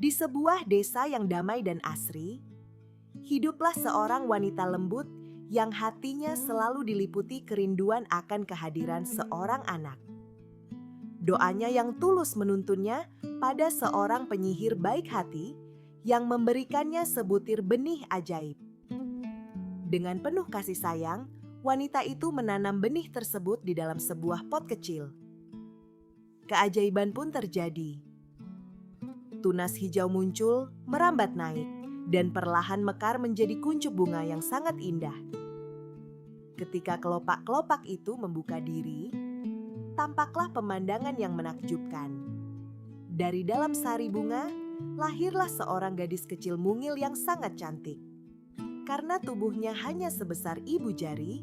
Di sebuah desa yang damai dan asri, hiduplah seorang wanita lembut yang hatinya selalu diliputi kerinduan akan kehadiran seorang anak. Doanya yang tulus menuntunnya pada seorang penyihir baik hati yang memberikannya sebutir benih ajaib. Dengan penuh kasih sayang, wanita itu menanam benih tersebut di dalam sebuah pot kecil. Keajaiban pun terjadi. Tunas hijau muncul, merambat naik, dan perlahan mekar menjadi kuncup bunga yang sangat indah. Ketika kelopak-kelopak itu membuka diri, tampaklah pemandangan yang menakjubkan. Dari dalam sari bunga, lahirlah seorang gadis kecil mungil yang sangat cantik. Karena tubuhnya hanya sebesar ibu jari,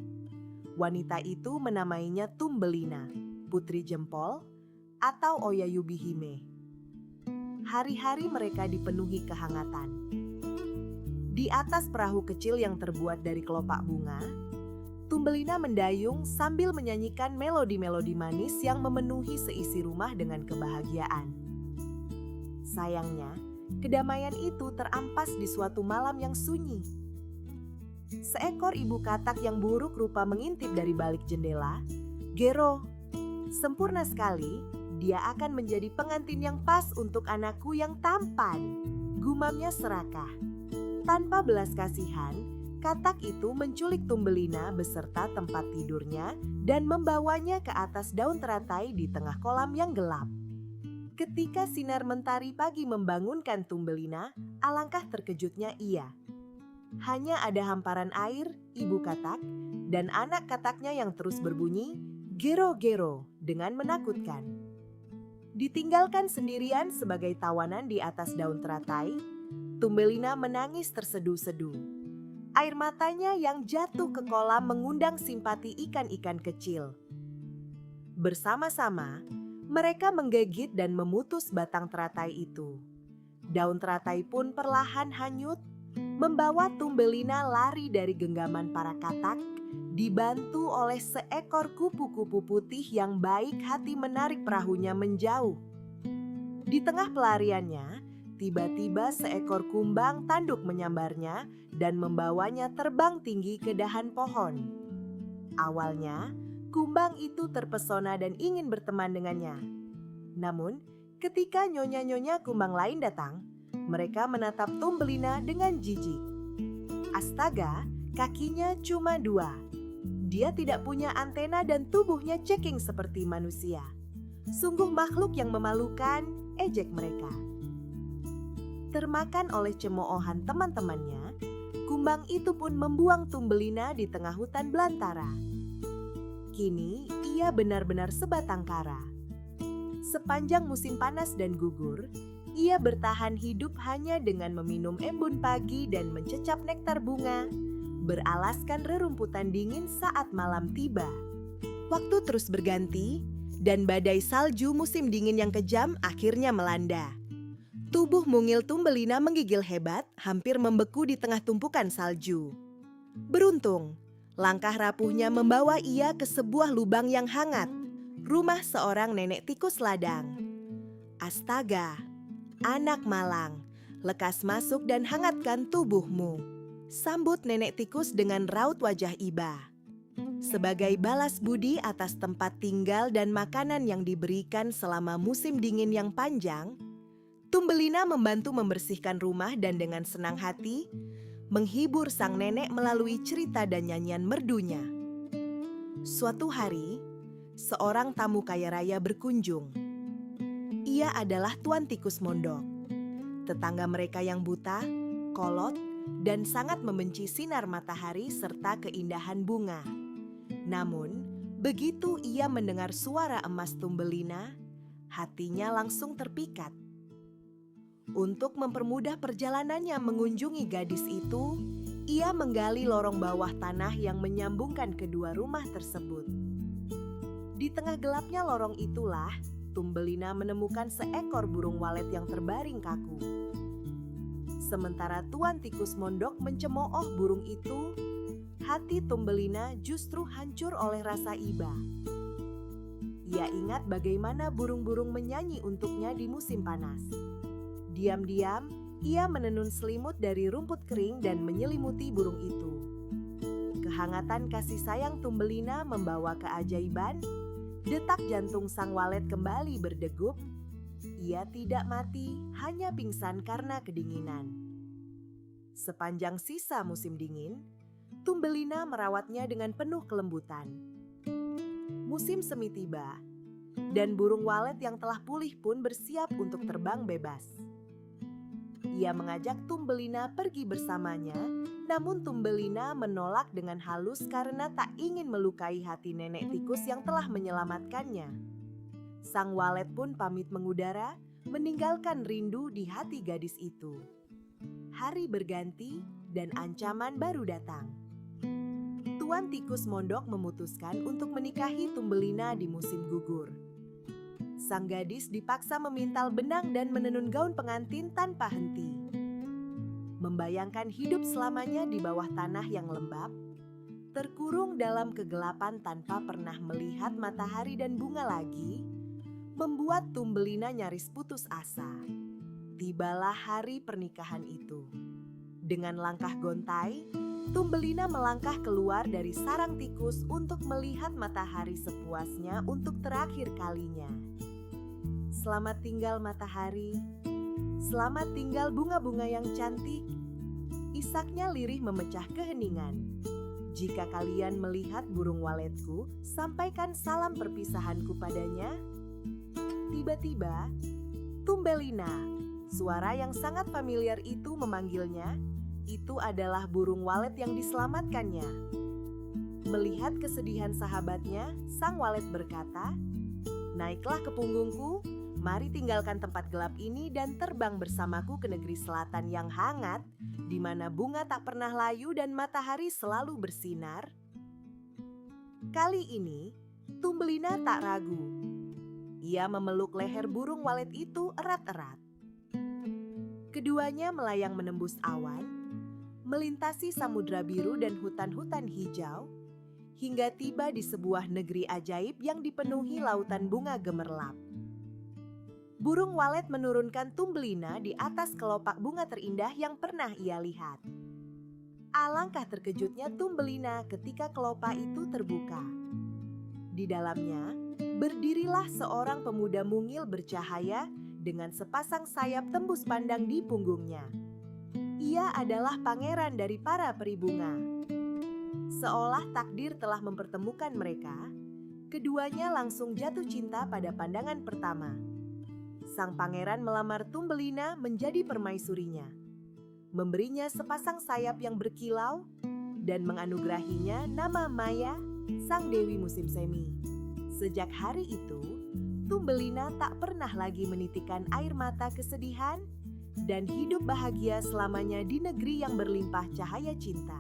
wanita itu menamainya Thumbelina, putri jempol, atau Oyayubihime. Hari-hari mereka dipenuhi kehangatan. Di atas perahu kecil yang terbuat dari kelopak bunga, Thumbelina mendayung sambil menyanyikan melodi-melodi manis yang memenuhi seisi rumah dengan kebahagiaan. Sayangnya, kedamaian itu terampas di suatu malam yang sunyi. Seekor ibu katak yang buruk rupa mengintip dari balik jendela. "Gero, sempurna sekali. Dia akan menjadi pengantin yang pas untuk anakku yang tampan," gumamnya serakah. Tanpa belas kasihan, katak itu menculik Thumbelina beserta tempat tidurnya dan membawanya ke atas daun teratai di tengah kolam yang gelap. Ketika sinar mentari pagi membangunkan Thumbelina, alangkah terkejutnya ia. Hanya ada hamparan air, ibu katak, dan anak kataknya yang terus berbunyi, "Gero-gero," dengan menakutkan. Ditinggalkan sendirian sebagai tawanan di atas daun teratai, Thumbelina menangis terseduh-seduh. Air matanya yang jatuh ke kolam mengundang simpati ikan-ikan kecil. Bersama-sama, mereka menggigit dan memutus batang teratai itu. Daun teratai pun perlahan hanyut, membawa Thumbelina lari dari genggaman para katak, dibantu oleh seekor kupu-kupu putih yang baik hati menarik perahunya menjauh. Di tengah pelariannya, tiba-tiba seekor kumbang tanduk menyambarnya dan membawanya terbang tinggi ke dahan pohon. Awalnya, kumbang itu terpesona dan ingin berteman dengannya. Namun, ketika nyonya-nyonya kumbang lain datang, mereka menatap Thumbelina dengan jijik. Astaga, kakinya cuma 2. Dia tidak punya antena dan tubuhnya ceking seperti manusia. Sungguh makhluk yang memalukan, ejek mereka. Termakan oleh cemoohan teman-temannya, kumbang itu pun membuang Thumbelina di tengah hutan belantara. Kini ia benar-benar sebatang kara. Sepanjang musim panas dan gugur, ia bertahan hidup hanya dengan meminum embun pagi dan mencecap nektar bunga, beralaskan rerumputan dingin saat malam tiba. Waktu terus berganti, dan badai salju musim dingin yang kejam akhirnya melanda. Tubuh mungil Thumbelina menggigil hebat, hampir membeku di tengah tumpukan salju. Beruntung, langkah rapuhnya membawa ia ke sebuah lubang yang hangat, rumah seorang nenek tikus ladang. Astaga, anak malang, lekas masuk dan hangatkan tubuhmu, sambut nenek tikus dengan raut wajah iba. Sebagai balas budi atas tempat tinggal dan makanan yang diberikan selama musim dingin yang panjang, Thumbelina membantu membersihkan rumah dan dengan senang hati menghibur sang nenek melalui cerita dan nyanyian merdunya. Suatu hari, seorang tamu kaya raya berkunjung. Ia adalah Tuan Tikus Mondok, tetangga mereka yang buta, kolot, dan sangat membenci sinar matahari serta keindahan bunga. Namun, begitu ia mendengar suara emas Thumbelina, hatinya langsung terpikat. Untuk mempermudah perjalanannya mengunjungi gadis itu, ia menggali lorong bawah tanah yang menyambungkan kedua rumah tersebut. Di tengah gelapnya lorong itulah, Thumbelina menemukan seekor burung walet yang terbaring kaku. Sementara Tuan Tikus Mondok mencemooh burung itu, hati Thumbelina justru hancur oleh rasa iba. Ia ingat bagaimana burung-burung menyanyi untuknya di musim panas. Diam-diam, ia menenun selimut dari rumput kering dan menyelimuti burung itu. Kehangatan kasih sayang Thumbelina membawa keajaiban. Detak jantung sang walet kembali berdegup. Ia tidak mati, hanya pingsan karena kedinginan. Sepanjang sisa musim dingin, Thumbelina merawatnya dengan penuh kelembutan. Musim semi tiba, dan burung walet yang telah pulih pun bersiap untuk terbang bebas. Ia mengajak Thumbelina pergi bersamanya, namun Thumbelina menolak dengan halus karena tak ingin melukai hati nenek tikus yang telah menyelamatkannya. Sang walet pun pamit mengudara, meninggalkan rindu di hati gadis itu. Hari berganti dan ancaman baru datang. Tuan Tikus Mondok memutuskan untuk menikahi Thumbelina di musim gugur. Sang gadis dipaksa memintal benang dan menenun gaun pengantin tanpa henti. Membayangkan hidup selamanya di bawah tanah yang lembab, terkurung dalam kegelapan tanpa pernah melihat matahari dan bunga lagi, membuat Thumbelina nyaris putus asa. Tibalah hari pernikahan itu. Dengan langkah gontai, Thumbelina melangkah keluar dari sarang tikus untuk melihat matahari sepuasnya untuk terakhir kalinya. Selamat tinggal matahari, selamat tinggal bunga-bunga yang cantik. Isaknya lirih memecah keheningan. Jika kalian melihat burung waletku, sampaikan salam perpisahanku padanya. Tiba-tiba, Thumbelina, suara yang sangat familiar itu memanggilnya. Itu adalah burung walet yang diselamatkannya. Melihat kesedihan sahabatnya, sang walet berkata, "Naiklah ke punggungku, mari tinggalkan tempat gelap ini dan terbang bersamaku ke negeri selatan yang hangat, di mana bunga tak pernah layu dan matahari selalu bersinar." Kali ini, Thumbelina tak ragu. Ia memeluk leher burung walet itu erat-erat. Keduanya melayang menembus awan, melintasi samudra biru dan hutan-hutan hijau, hingga tiba di sebuah negeri ajaib yang dipenuhi lautan bunga gemerlap. Burung walet menurunkan Thumbelina di atas kelopak bunga terindah yang pernah ia lihat. Alangkah terkejutnya Thumbelina ketika kelopak itu terbuka. Di dalamnya, berdirilah seorang pemuda mungil bercahaya dengan sepasang sayap tembus pandang di punggungnya. Ia adalah pangeran dari para peri bunga. Seolah takdir telah mempertemukan mereka, keduanya langsung jatuh cinta pada pandangan pertama. Sang pangeran melamar Thumbelina menjadi permaisurinya, memberinya sepasang sayap yang berkilau, dan menganugerahinya nama Maya, sang dewi musim semi. Sejak hari itu, Thumbelina tak pernah lagi menitikan air mata kesedihan dan hidup bahagia selamanya di negeri yang berlimpah cahaya cinta.